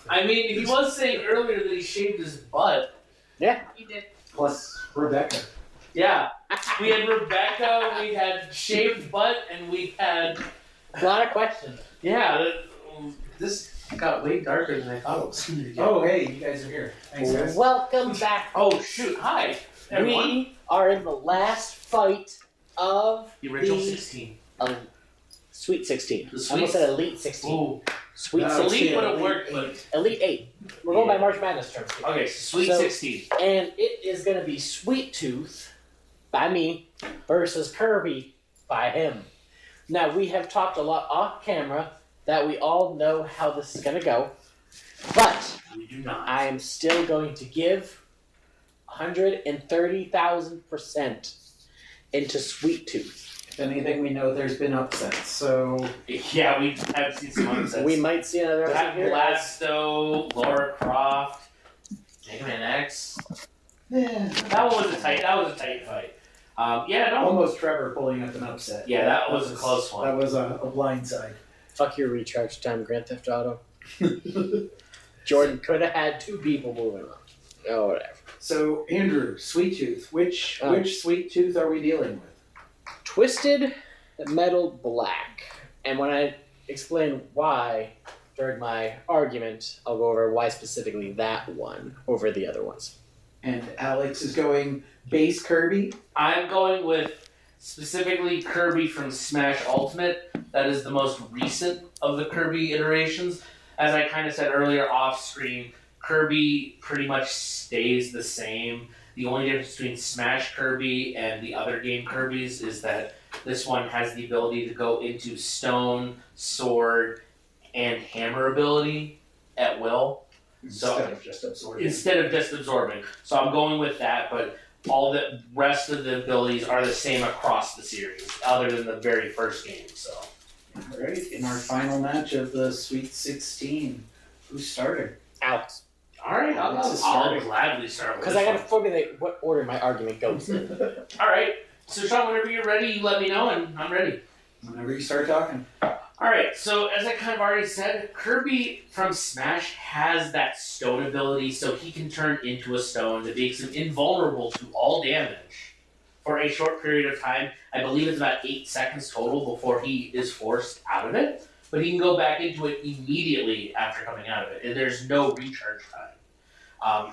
I mean, he was saying earlier that he shaved his butt. Yeah. He did. Plus Rebecca. Yeah. We had Rebecca, we had shaved butt, and we had... A lot of questions. Yeah, this got way darker than I thought it was going to get. Oh, hey, you guys are here. Thanks, guys. Welcome back. Oh, shoot. Hi, everyone. We are in the last fight of The original 16. Sweet 16. The I Sweet... almost said Elite 16. Ooh. Sweet 16. Elite would have worked, but... Elite 8. We're going by March Madness terms here. Okay, Sweet So- 16. And it is going to be Sweet Tooth by me versus Kirby by him. Now, we have talked a lot off camera that we all know how this is going to go. But We do not. I am still going to give 130,000% into Sweet Tooth. If anything, we know there's been upsets, so... Yeah, we have seen some upsets. We might see another upset That here. Blasto, Laura Croft, Mega Man X. Yeah. That one was a tight fight. Yeah, no. Almost Trevor pulling up an upset. Yeah, that was a close one. That was a blind side. Fuck your recharge time, Grand Theft Auto. Jordan could have had two people moving on. Oh, whatever. So, Andrew, Sweet Tooth. Which Oh. Sweet Tooth are we dealing with? Twisted Metal Black. And when I explain why during my argument, I'll go over why specifically that one over the other ones. And Alex is going base Kirby. I'm going with specifically Kirby from Smash Ultimate. That is the most recent of the Kirby iterations. As I kind of said earlier off screen, Kirby pretty much stays the same. The only difference between Smash Kirby and the other game Kirby's is that this one has the ability to go into stone, sword, and hammer ability at will. Instead of just absorbing. So I'm going with that, but all the rest of the abilities are the same across the series, other than the very first game. So, Alright, in our final match of the Sweet 16, who started? Alex. all right, I'll gladly start with Because this I got to one. formulate what order my argument goes in. All right, so Sean, whenever you're ready, you let me know, and I'm ready. Whenever you start talking. Alright, so as I kind of already said, Kirby from Smash has that stone ability, so he can turn into a stone that makes him invulnerable to all damage for a short period of time. I believe it's about 8 seconds total before he is forced out of it, but he can go back into it immediately after coming out of it, and there's no recharge time.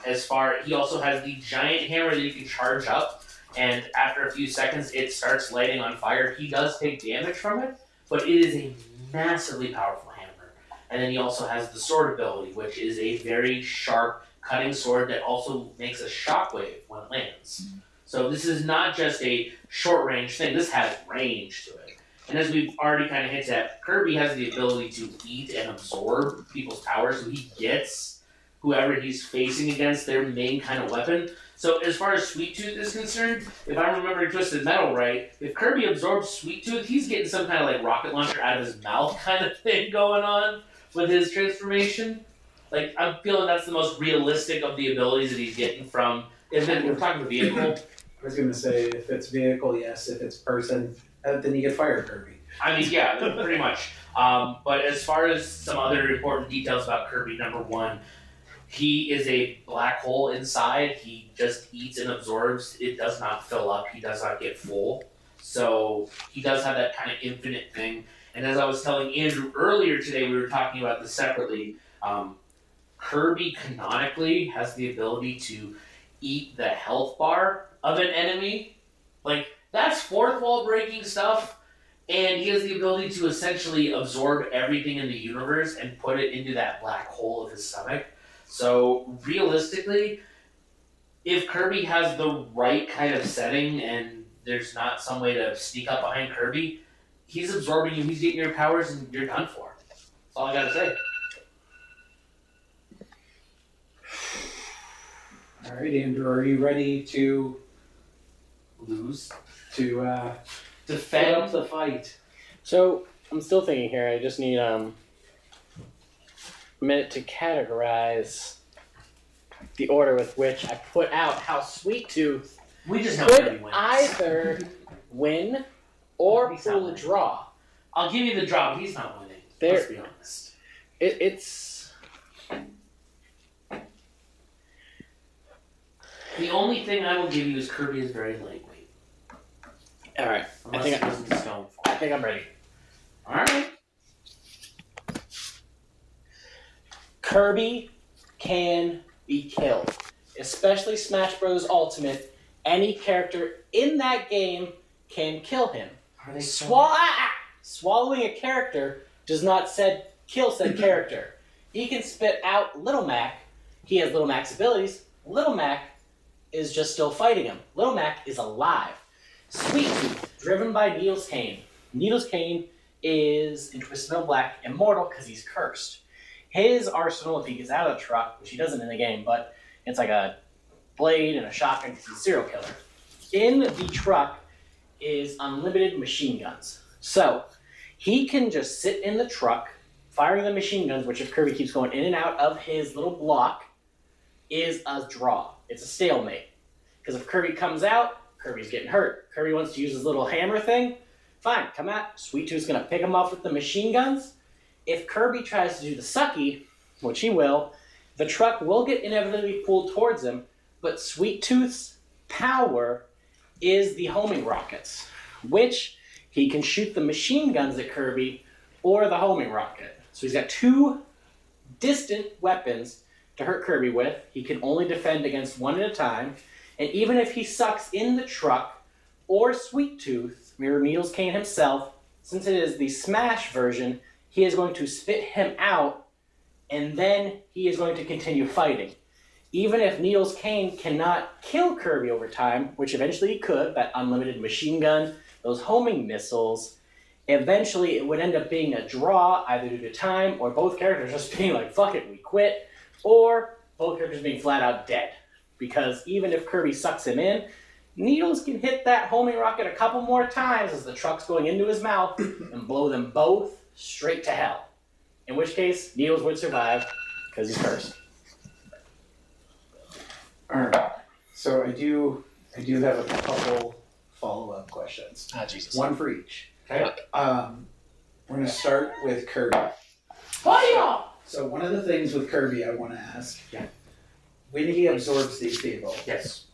He also has the giant hammer that you can charge up, and after a few seconds it starts lighting on fire. He does take damage from it, but it is a massively powerful hammer. And then he also has the sword ability, which is a very sharp cutting sword that also makes a shockwave when it lands. So this is not just a short range thing, this has range to it. And as we've already kind of hinted at, Kirby has the ability to eat and absorb people's powers, so he gets whoever he's facing against their main kind of weapon. So as far as Sweet Tooth is concerned, if I'm remembering Twisted Metal right, if Kirby absorbs Sweet Tooth, he's getting some kind of like rocket launcher out of his mouth kind of thing going on with his transformation. Like, I'm feeling that's the most realistic of the abilities that he's getting from, and then we're talking vehicle. I was going to say, if it's vehicle, yes. If it's person, then you get Fire Kirby. I mean, yeah, pretty much. But as far as some other important details about Kirby, number one, he is a black hole inside. He just eats and absorbs. It does not fill up. He does not get full. So he does have that kind of infinite thing. And as I was telling Andrew earlier today, we were talking about this separately. Kirby canonically has the ability to eat the health bar of an enemy. Like, that's fourth wall breaking stuff. And he has the ability to essentially absorb everything in the universe and put it into that black hole of his stomach. So, realistically, if Kirby has the right kind of setting and there's not some way to sneak up behind Kirby, he's absorbing you, he's getting your powers, and you're done for. That's all I gotta say. Alright, Andrew, are you ready to Lose. put Defend. up the fight? So, I'm still thinking here. I just need a minute to categorize the order with which I put out how Sweet Tooth We just know Kirby could wins. either win or He's not pull a winning. draw. I'll give you the draw, but he's not winning. There- Let's be honest. It's The only thing I will give you is Kirby is very lightweight. Alright. Unless it goes into stone form. I think I'm ready. Alright. Kirby can be killed. Especially Smash Bros. Ultimate. Any character in that game can kill him. Are they Swallowing a character does not kill said character. He can spit out Little Mac. He has Little Mac's abilities. Little Mac is just still fighting him. Little Mac is alive. Sweet Tooth, driven by Needles Cane. Needles Cane is, in Twisted Metal Black, immortal because he's cursed. His arsenal, if he gets out of the truck, which he doesn't in the game, but it's like a blade and a shotgun because he's a serial killer. In the truck is unlimited machine guns. So, he can just sit in the truck, firing the machine guns, which if Kirby keeps going in and out of his little block, is a draw. It's a stalemate. Because if Kirby comes out, Kirby's getting hurt. Kirby wants to use his little hammer thing, fine, come out. Sweet Tooth's going to pick him up with the machine guns. If Kirby tries to do the sucky, which he will, the truck will get inevitably pulled towards him, but Sweet Tooth's power is the homing rockets, which he can shoot the machine guns at Kirby or the homing rocket. So he's got two distant weapons to hurt Kirby with. He can only defend against one at a time, and even if he sucks in the truck or Sweet Tooth, Mirror Needles Cane himself, since it is the Smash version, he is going to spit him out, and then he is going to continue fighting. Even if Needles Cane cannot kill Kirby over time, which eventually he could, that unlimited machine gun, those homing missiles, eventually it would end up being a draw, either due to time, or both characters just being like, fuck it, we quit, or both characters being flat out dead. Because even if Kirby sucks him in, Needles can hit that homing rocket a couple more times as the truck's going into his mouth and blow them both straight to hell. In which case, Needles would survive, because he's cursed. Alright. So I do have a couple follow-up questions. Ah, Jesus. One for each. Okay. We're going to start with Kirby. Fire! So one of the things with Kirby I want to ask. Yeah. When he absorbs these people, Yes.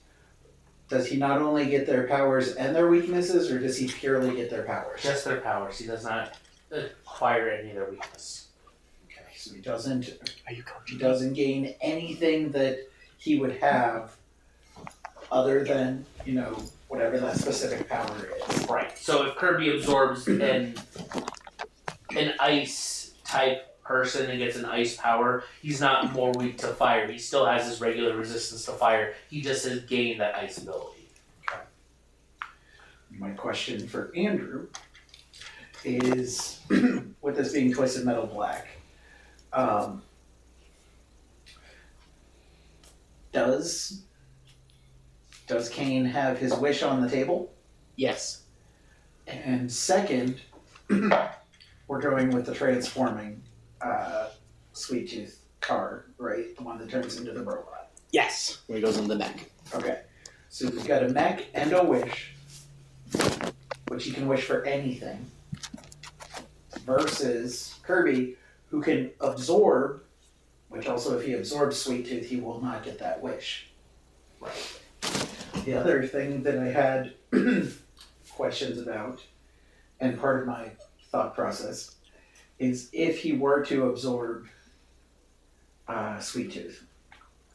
does he not only get their powers and their weaknesses, or does he purely get their powers? Just their powers. He does not acquire any of their weakness. Okay, so he doesn't Are you coaching? he doesn't gain anything that he would have other than, whatever that specific power is. Right. So if Kirby absorbs an ice type person and gets an ice power, he's not more weak to fire. He still has his regular resistance to fire. He just has gained that ice ability. My question for Andrew is, with this being Twisted Metal Black, does Kane have his wish on the table? Yes. And second, we're going with the transforming Sweet Tooth car, right? The one that turns into the robot. Yes. When he goes in the neck. Okay. So we've got a mech and a wish, which he can wish for anything, versus Kirby, who can absorb, which also if he absorbs Sweet Tooth, he will not get that wish. Right. The other thing that I had questions about, and part of my thought process, is if he were to absorb Sweet Tooth,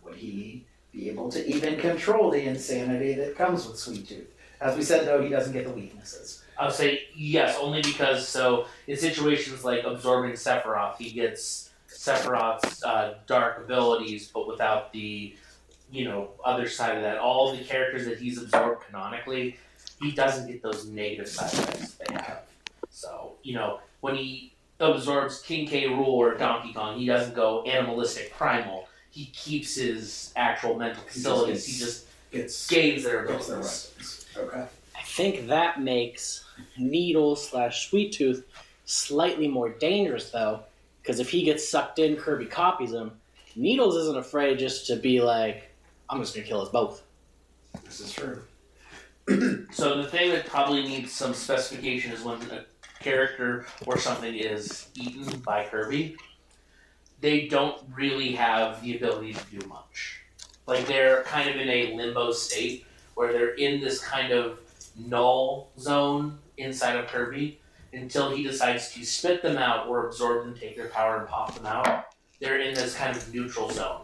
would he be able to even control the insanity that comes with Sweet Tooth? As we said, though, he doesn't get the weaknesses. I would say yes, only because, so in situations like absorbing Sephiroth, he gets Sephiroth's dark abilities, but without the, other side of that. All the characters that he's absorbed canonically, he doesn't get those negative side effects they have. So, when he absorbs King K. Rool or Donkey Kong, he doesn't go animalistic primal. He keeps his actual mental facilities. He just gains their Gets their abilities. weapons. Okay. I think that makes Needle/Sweet Tooth slightly more dangerous, though, because if he gets sucked in, Kirby copies him. Needles isn't afraid just to be like, I'm just going to kill us both. This is true. So the thing that probably needs some specification is when a character or something is eaten by Kirby, they don't really have the ability to do much. Like they're kind of in a limbo state where they're in this kind of null zone inside of Kirby until he decides to spit them out or absorb them, take their power, and pop them out. They're in this kind of neutral zone.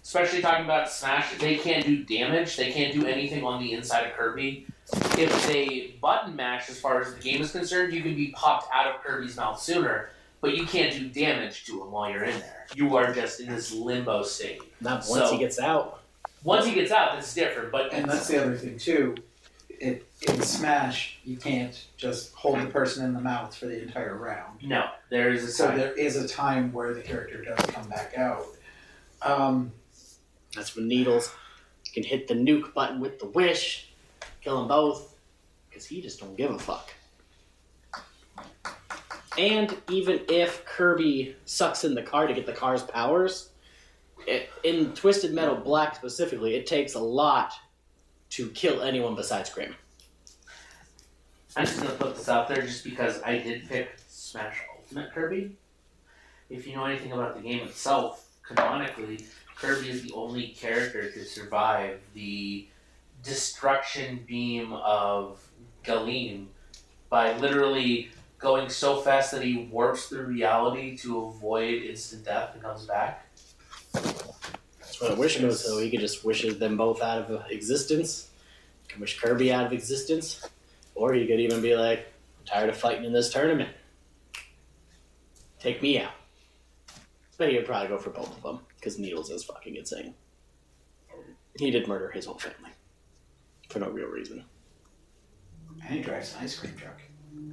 Especially talking about Smash, they can't do damage, they can't do anything on the inside of Kirby. If they button mash as far as the game is concerned, you can be popped out of Kirby's mouth sooner, but you can't do damage to him while you're in there. You are just in this limbo state. Not once he gets out. Once he gets out, that's different. And that's the other thing too. In Smash, you can't just hold the person in the mouth for the entire round. No, there is a So time. there is a time where the character does come back out. That's when Needles can hit the nuke button with the wish, kill them both, because he just don't give a fuck. And even if Kirby sucks in the car to get the car's powers, in Twisted Metal Black specifically, it takes a lot to kill anyone besides Grim. I'm just going to put this out there just because I did pick Smash Ultimate Kirby. If you know anything about the game itself, canonically, Kirby is the only character to survive the destruction beam of Galim by literally going so fast that he warps through reality to avoid instant death and comes back. That's what a wish goes, so he could just wish them both out of existence. He can wish Kirby out of existence. Or he could even be like, I'm tired of fighting in this tournament. Take me out. But he would probably go for both of them, because Needles is fucking insane. He did murder his whole family. For no real reason. And he drives an ice cream truck.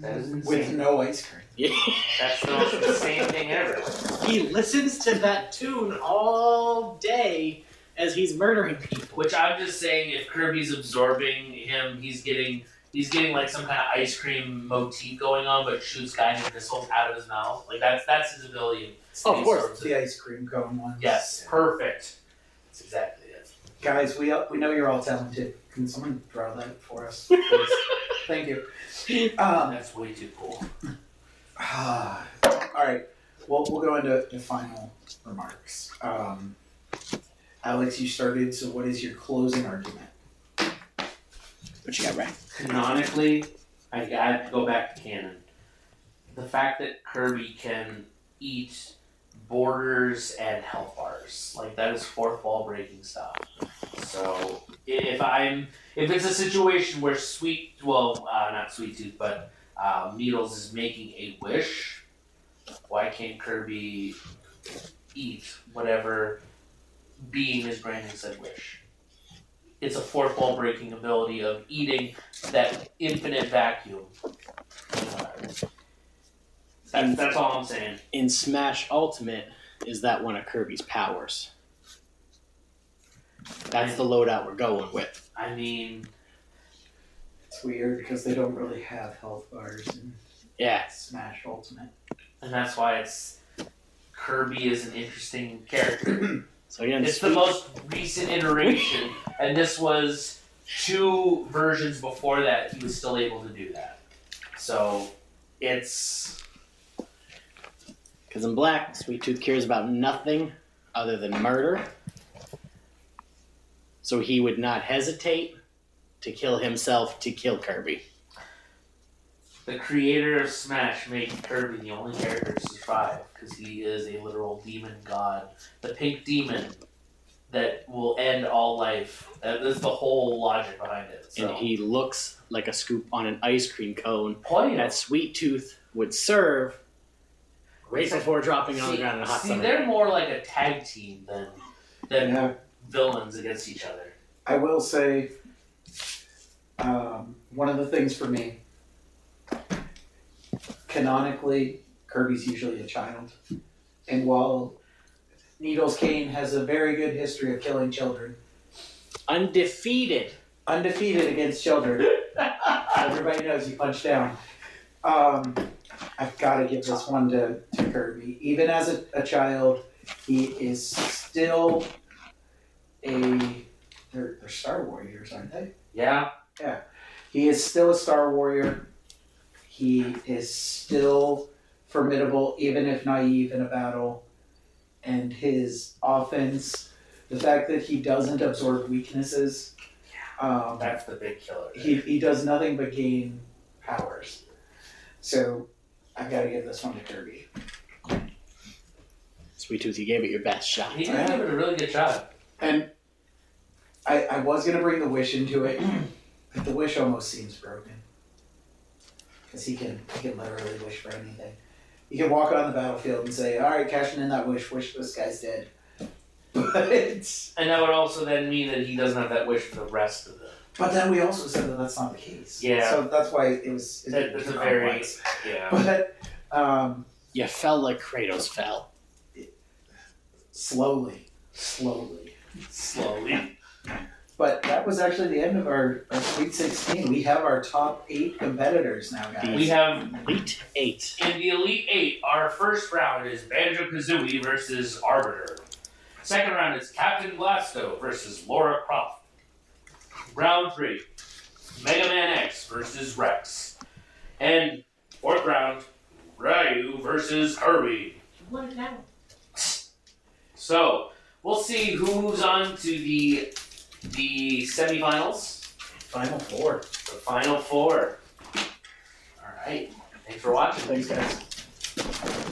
That is insane. With no ice cream. Yeah. That's the most insane thing ever. He listens to that tune all day as he's murdering people. Which I'm just saying, if Kirby's absorbing him, he's getting like some kind of ice cream motif going on, but shoots guiding missiles out of his mouth. Like that's his ability. Oh, of course. The ice cream cone one. Yes, perfect. That's exactly it. Guys, we know you're all talented. Can someone draw that for us, please? Thank you. That's way too cool. All right. Well, we'll go into the final remarks. Alex, you started. So, what is your closing argument? What you got, right? Canonically, I gotta go back to canon. The fact that Kirby can eat borders and health bars, like that is fourth wall breaking stuff. So if it's a situation where not Sweet Tooth, but Needles is making a wish, why can't Kirby eat whatever being is granting said wish? It's a fourth wall breaking ability of eating that infinite vacuum. That's all I'm saying. In Smash Ultimate, is that one of Kirby's powers? That's the loadout we're going with. I mean, It's weird because they don't really have health bars in Smash Ultimate. and that's why Kirby is an interesting character. So again, It's the most recent iteration, and this was 2 versions before that he was still able to do that. So it's because in Black, Sweet Tooth cares about nothing other than murder. So he would not hesitate to kill himself to kill Kirby. the creator of Smash made Kirby the only character to survive because he is a literal demon god, the pink demon that will end all life. That is the whole logic behind it. So. And he looks like a scoop on an ice cream cone Point that Sweet Tooth would serve right before dropping it on the ground in a hot summer. They're more like a tag team than Yeah. villains against each other. I will say, one of the things for me, canonically, Kirby's usually a child. And while Needles Kane has a very good history of killing children, Undefeated. undefeated against children, everybody knows he punched down. I've got to give this one to Kirby. Even as a child, he is still they're Star Warriors, aren't they? Yeah. He is still a Star Warrior. He is still formidable, even if naive in a battle. And his offense The fact that he doesn't absorb weaknesses. That's the big killer. He does nothing but gain powers. So I've got to give this one to Kirby. Sweet Tooth, you gave it your best shot. He did give it a really good shot. And I was going to bring the wish into it, but the wish almost seems broken. Because he can literally wish for anything. He can walk on the battlefield and say, alright, cashing in that wish this guy's dead. But And that would also then mean that he doesn't have that wish for the rest of the... But then we also said that that's not the case. Yeah. So that's why it's It's a very... complex. Yeah. But, You fell like Kratos fell. slowly. But that was actually the end of our Sweet 16. We have our top 8 competitors now, guys. We have... Elite 8. In the Elite 8, our first round is Banjo-Kazooie versus Arbiter. Second round is Captain Blasto versus Laura Croft. Round 3, Mega Man X versus Rex. And fourth round, Ryu versus Kirby. What now? So, we'll see who moves on to the semifinals. Final 4. The final 4. Alright, thanks for watching. Thanks, guys.